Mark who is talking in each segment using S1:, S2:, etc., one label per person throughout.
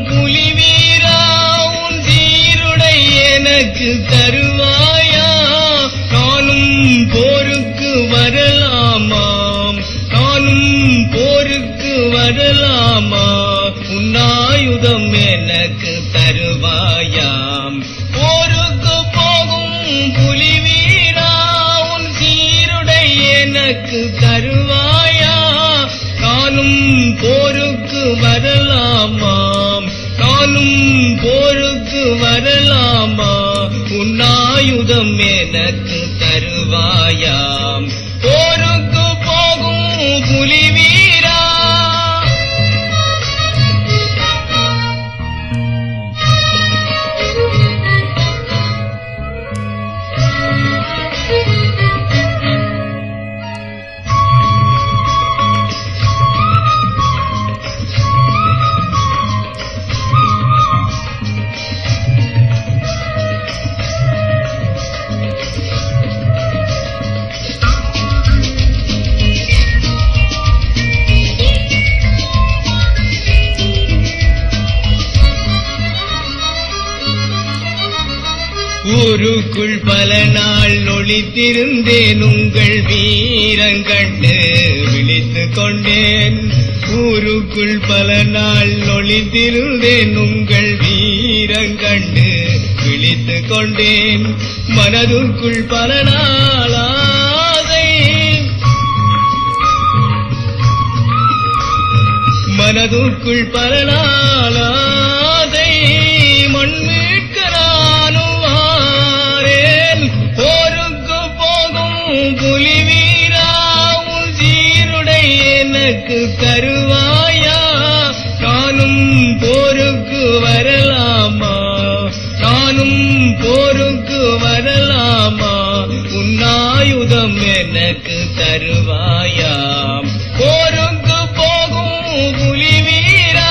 S1: புலிவீரா உன் சீருடை எனக்கு தருவாயா? நானும் போருக்கு வரலாமாம், நானும் போருக்கு வரலாமா? உன்னாயுதம் எனக்கு தருவாயாம். போருக்கு போகும் புலிவீரா உன் சீருடை எனக்கு தருவாயா? நானும் போருக்கு வரலாமாம், நானும் போருக்கு வரலாமா? உன்னாயுதம் எனக்கு தருவாயாம். போருக்கு போகும் புலிவீரா. ஊருக்குள் பல நாள் ஒளித்திருந்தேன், உங்கள் வீரங்கண்டு விழித்துக் கொண்டேன். ஊருக்குள் பல நாள் ஒளித்திருந்தேன், உங்கள் வீரங்கண்டு விழித்துக் கொண்டேன். மனதுக்குள் பல நாள் ஆசை, மனதுக்குள் பல நாள் ஆசை. மண்மீட்க நானும் வாரேன். போருக்கு போகும் புலிவீரா உன் சீருடை எனக்கு தருவாயா? நானும் போருக்கு வரலாமா, நானும் போருக்கு வரலாமா? உன்னாயுதம் எனக்கு தருவாயா? போருக்கு போகும் புலிவீரா.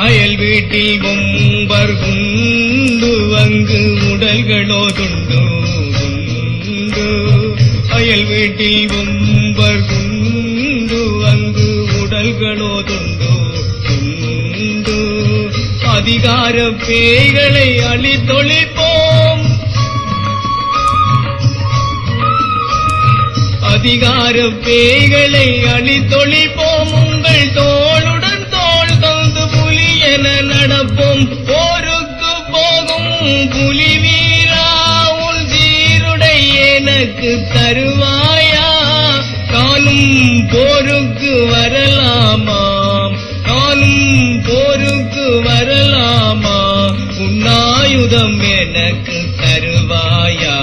S1: அயல் வீட்டில் கொம்பர் குண்டு, அங்கு உடல்களோ துண்டு துண்டு. அயல் வீட்டில் கொம்பர் குண்டு, அங்கு உடல்களோ துண்டு துண்டு. அதிகார பேய்களை அழித்தொழிப்போம், அதிகார பேய்களை அழித்தொழிப்போம். உங்கள் தோளுடன் தோள் தந்து புலி என நடப்போம். போருக்கு போகும் புலிவீரா உன் சீருடை எனக்கு தருவாயா? நானும் போருக்கு வரலாமாம், நானும் போருக்கு வரலாமா? உன்னாயுதம் எனக்கு தருவாயா?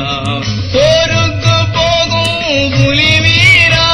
S1: போருக்கு போகும் புலிவீரா.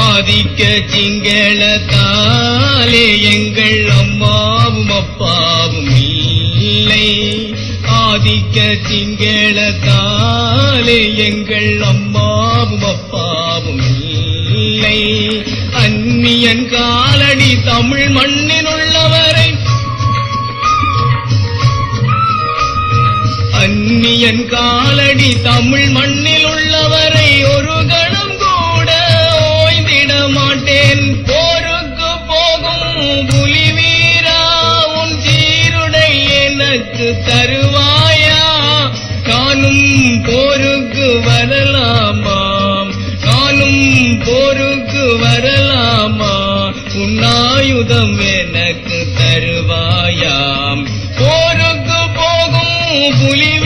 S1: ஆதிக்க சிங்களத்தாலே எங்கள் அம்மாவும் அப்பாவும் இல்லை. ஆதிக்க சிங்களத்தாலே எங்கள் அம்மாவும் அப்பாவும் இல்லை. அந்நியன் காலடி தமிழ் மண்ணில் உள்ளவரை, அந்நியன் காலடி தமிழ் மண்ணில் உள்ளவரை ஒரு கணம் கூட ஓய்ந்திட மாட்டேன். போருக்கு போகும் புலிவீரா உன் சீருடை எனக்கு தரு போருக்கு வரலாமாம், நானும் போருக்கு வரலாமா, உன்னாயுதம் எனக்கு தருவாயாம். போருக்கு போகும் புலி